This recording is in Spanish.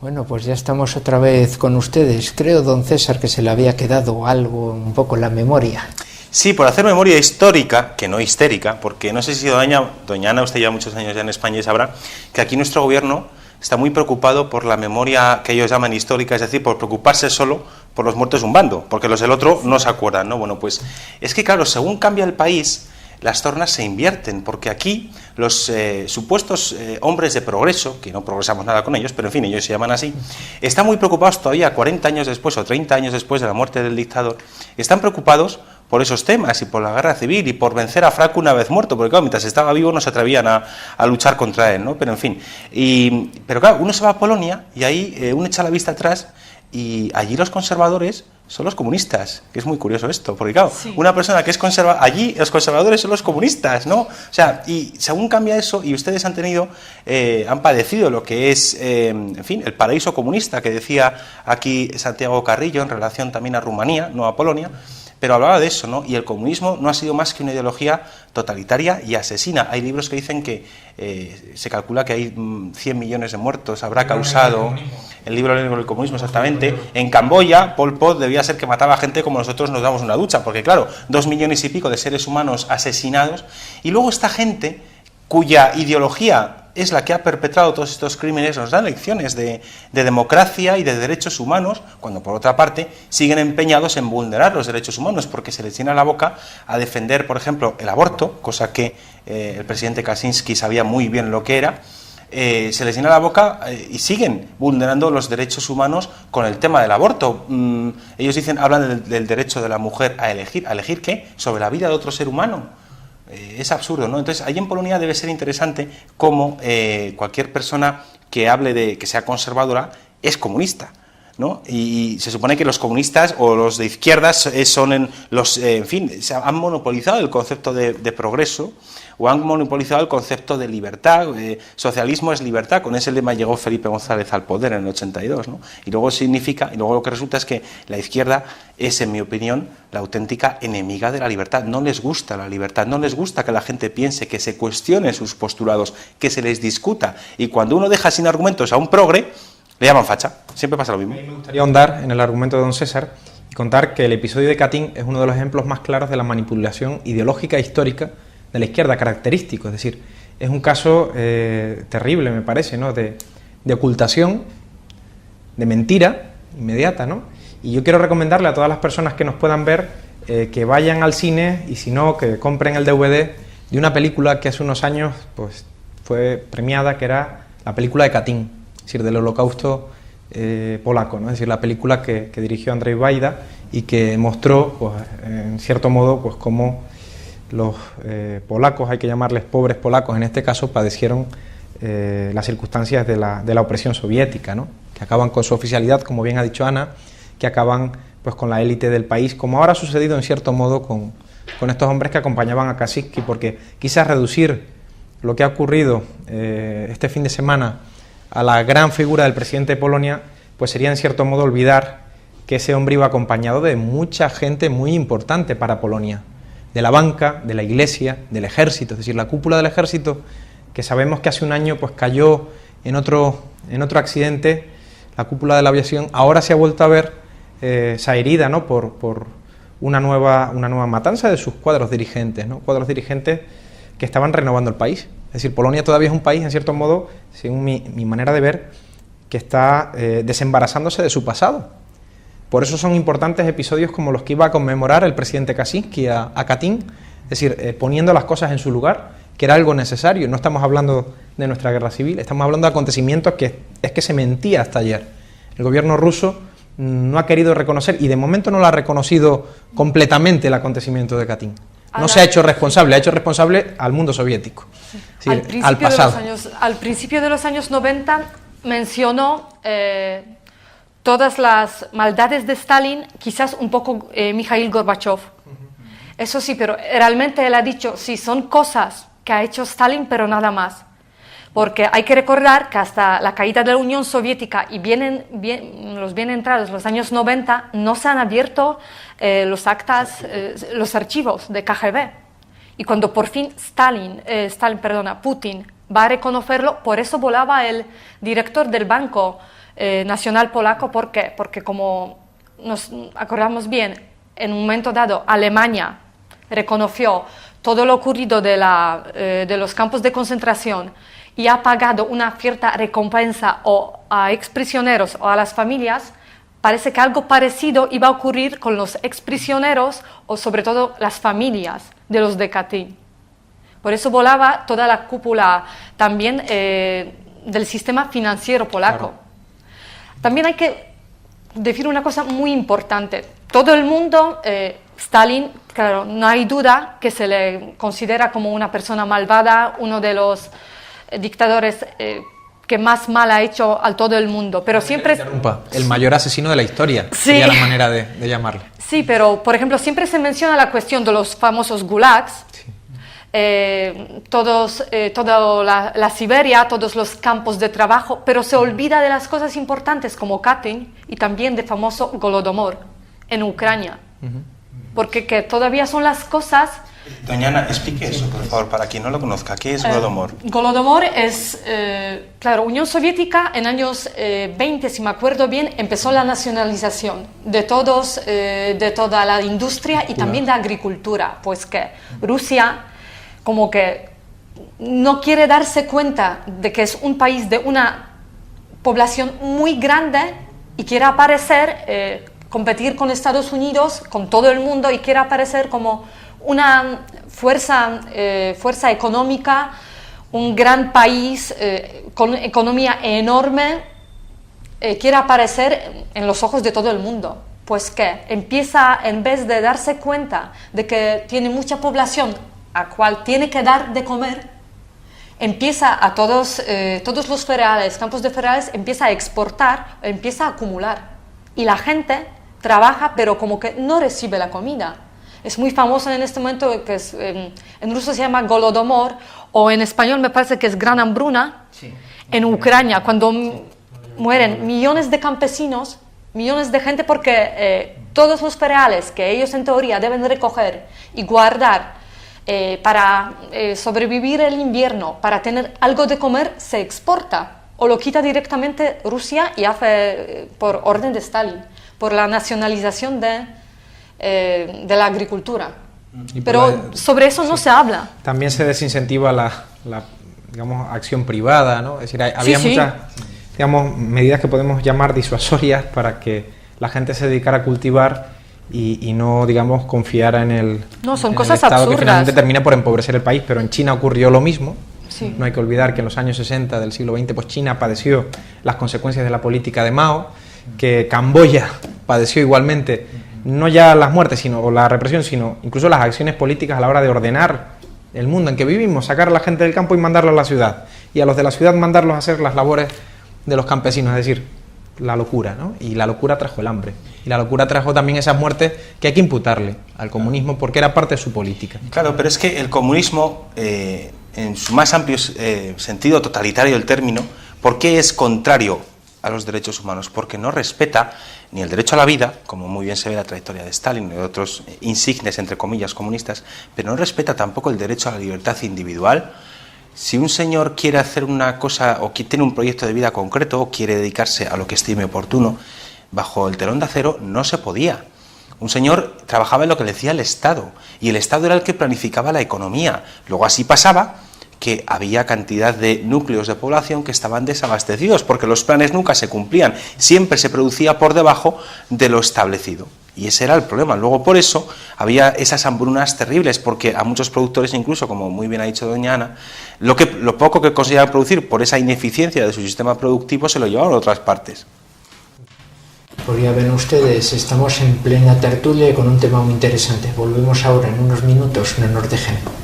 Bueno, pues ya estamos otra vez con ustedes. Creo, don César, que se le había quedado algo un poco en la memoria. Sí, por hacer memoria histórica, que no histérica, porque no sé si doña Ana, usted lleva muchos años ya en España y sabrá que aquí nuestro gobierno está muy preocupado por la memoria que ellos llaman histórica, es decir, por preocuparse solo por los muertos de un bando, porque los del otro no se acuerdan, ¿no? Bueno, pues es que claro, según cambia el país, las tornas se invierten, porque aquí los supuestos hombres de progreso, que no progresamos nada con ellos, pero en fin, ellos se llaman así, están muy preocupados todavía 40 años después o 30 años después de la muerte del dictador, están preocupados por esos temas y por la guerra civil y por vencer a Franco una vez muerto, porque claro, mientras estaba vivo no se atrevían a luchar contra él, ¿no? Pero en fin, pero claro, uno se va a Polonia y ahí uno echa la vista atrás y allí los conservadores son los comunistas, que es muy curioso esto, porque claro, sí, una persona que es conservadora, allí los conservadores son los comunistas, ¿no? O sea, y según cambia eso, y ustedes han tenido, han padecido lo que es, en fin, el paraíso comunista que decía aquí Santiago Carrillo en relación también a Rumanía, no a Polonia, pero hablaba de eso, ¿no? Y el comunismo no ha sido más que una ideología totalitaria y asesina. Hay libros que dicen que se calcula que hay 100 millones de muertos, habrá causado el libro del comunismo, exactamente. En Camboya, Pol Pot debía ser que mataba a gente como nosotros nos damos una ducha, porque claro, 2 millones y pico de seres humanos asesinados, y luego esta gente cuya ideología es la que ha perpetrado todos estos crímenes, nos dan lecciones de democracia y de derechos humanos, cuando por otra parte siguen empeñados en vulnerar los derechos humanos, porque se les llena la boca a defender, por ejemplo, el aborto, cosa que el presidente Kaczynski sabía muy bien lo que era, se les llena la boca y siguen vulnerando los derechos humanos con el tema del aborto. Ellos dicen, hablan del derecho de la mujer a elegir ¿qué? Sobre la vida de otro ser humano. Es absurdo, ¿no? Entonces, allí en Polonia debe ser interesante cómo cualquier persona que hable de que sea conservadora es comunista, ¿no? Y se supone que los comunistas o los de izquierdas son en fin, han monopolizado el concepto de progreso o han monopolizado el concepto de libertad. Socialismo es libertad, con ese lema llegó Felipe González al poder en el 82, ¿no? Y luego lo que resulta es que la izquierda es, en mi opinión, la auténtica enemiga de la libertad. No les gusta la libertad, no les gusta que la gente piense, que se cuestione sus postulados, que se les discuta, y cuando uno deja sin argumentos a un progre, le llaman facha. Siempre pasa lo mismo. A mí me gustaría ahondar en el argumento de don César y contar que el episodio de Katyn es uno de los ejemplos más claros de la manipulación ideológica e histórica de la izquierda, característico. Es decir, es un caso terrible, me parece, ¿no? de ocultación, de mentira inmediata, ¿no? Y yo quiero recomendarle a todas las personas que nos puedan ver que vayan al cine, y si no, que compren el DVD de una película que hace unos años pues, fue premiada, que era la película de Katyn, es decir, del holocausto polaco, ¿no? Es decir, la película que dirigió Andrzej Wajda y que mostró, pues, en cierto modo, pues cómo los polacos, hay que llamarles pobres polacos en este caso, padecieron las circunstancias de la opresión soviética, ¿no? Que acaban con su oficialidad, como bien ha dicho Ana, que acaban pues con la élite del país, como ahora ha sucedido en cierto modo con estos hombres que acompañaban a Kaczynski, porque quizás reducir lo que ha ocurrido este fin de semana a la gran figura del presidente de Polonia, pues sería en cierto modo olvidar que ese hombre iba acompañado de mucha gente muy importante para Polonia, de la banca, de la iglesia, del ejército, es decir, la cúpula del ejército, que sabemos que hace un año pues cayó en otro accidente, la cúpula de la aviación, ahora se ha vuelto a ver esa herida, ¿no? por una nueva matanza de sus cuadros dirigentes, ¿no? Cuadros dirigentes que estaban renovando el país. Es decir, Polonia todavía es un país, en cierto modo, según mi manera de ver, que está desembarazándose de su pasado. Por eso son importantes episodios como los que iba a conmemorar el presidente Kaczynski a Katyn, es decir, poniendo las cosas en su lugar, que era algo necesario. No estamos hablando de nuestra guerra civil, estamos hablando de acontecimientos que se mentía hasta ayer. El gobierno ruso no ha querido reconocer, y de momento no lo ha reconocido completamente, el acontecimiento de Katyn. No se ha hecho responsable, ha hecho responsable al mundo soviético, es decir, al pasado. Al principio de los años 90 mencionó todas las maldades de Stalin, quizás un poco Mikhail Gorbachev. Eso sí, pero realmente él ha dicho, sí, son cosas que ha hecho Stalin, pero nada más. Porque hay que recordar que hasta la caída de la Unión Soviética y los bien entrados, los años 90, no se han abierto los actas, los archivos de KGB. Y cuando por fin Putin va a reconocerlo, por eso volaba el director del Banco Nacional Polaco. ¿Por qué? Porque como nos acordamos bien, en un momento dado Alemania reconoció todo lo ocurrido de los campos de concentración y ha pagado una cierta recompensa o a exprisioneros o a las familias, parece que algo parecido iba a ocurrir con los exprisioneros o sobre todo las familias de los de Katyn. Por eso volaba toda la cúpula también del sistema financiero polaco. Claro. También hay que decir una cosa muy importante. Todo el mundo, Stalin, claro, no hay duda que se le considera como una persona malvada, uno de los dictadores que más mal ha hecho a todo el mundo, pero siempre... El mayor asesino de la historia, sí. Sería la manera de llamarle. Sí, pero, por ejemplo, siempre se menciona la cuestión de los famosos gulags, sí. Toda la Siberia, todos los campos de trabajo, pero se olvida de las cosas importantes como Katyn y también del famoso Golodomor en Ucrania, porque que todavía son las cosas... Doña Ana, explique eso, por favor, para quien no lo conozca. ¿Qué es Golodomor? Golodomor es, claro, Unión Soviética en años 20, si me acuerdo bien, empezó la nacionalización de toda la industria y también de agricultura, pues que Rusia como que no quiere darse cuenta de que es un país de una población muy grande y quiere aparecer, competir con Estados Unidos, con todo el mundo, y quiere aparecer como una fuerza económica, un gran país con economía enorme, quiere aparecer en los ojos de todo el mundo. Pues que empieza, en vez de darse cuenta de que tiene mucha población a cual tiene que dar de comer, empieza a todos los cereales, campos de cereales, empieza a exportar, empieza a acumular. Y la gente trabaja, pero como que no recibe la comida. Es muy famoso en este momento, que es, en ruso se llama Golodomor, o en español me parece que es Gran Hambruna, sí. En Ucrania, cuando mueren millones de campesinos, millones de gente, porque todos los cereales que ellos en teoría deben recoger y guardar para sobrevivir el invierno, para tener algo de comer, se exporta o lo quita directamente Rusia y hace por orden de Stalin, por la nacionalización de la agricultura. Pero sobre eso no se habla. También se desincentiva la digamos, acción privada, ¿no? Es decir, había muchas digamos, medidas que podemos llamar disuasorias para que la gente se dedicara a cultivar y no, digamos, confiara en el, son cosas el Estado absurdas. Que finalmente termina por empobrecer el país. Pero en China ocurrió lo mismo. Sí. No hay que olvidar que en los años 60 del siglo XX pues China padeció las consecuencias de la política de Mao, que Camboya padeció igualmente no ya las muertes o la represión, sino incluso las acciones políticas a la hora de ordenar el mundo en que vivimos, sacar a la gente del campo y mandarla a la ciudad, y a los de la ciudad mandarlos a hacer las labores de los campesinos, es decir, la locura, ¿no? Y la locura trajo el hambre, y la locura trajo también esas muertes que hay que imputarle al comunismo porque era parte de su política. Claro, pero es que el comunismo, en su más amplio sentido totalitario del término, ¿por qué es contrario a los derechos humanos? Porque no respeta ni el derecho a la vida, como muy bien se ve en la trayectoria de Stalin y de otros insignes, entre comillas, comunistas, pero no respeta tampoco el derecho a la libertad individual. Si un señor quiere hacer una cosa o tiene un proyecto de vida concreto o quiere dedicarse a lo que estime oportuno, bajo el telón de acero no se podía. Un señor trabajaba en lo que le decía el Estado, y el Estado era el que planificaba la economía. Luego así pasaba que había cantidad de núcleos de población que estaban desabastecidos, porque los planes nunca se cumplían, siempre se producía por debajo de lo establecido. Y ese era el problema. Luego por eso había esas hambrunas terribles, porque a muchos productores, incluso, como muy bien ha dicho doña Ana, lo poco que conseguían producir por esa ineficiencia de su sistema productivo se lo llevaban a otras partes. Pues ya ven ustedes, estamos en plena tertulia y con un tema muy interesante. Volvemos ahora en unos minutos, no nos dejen.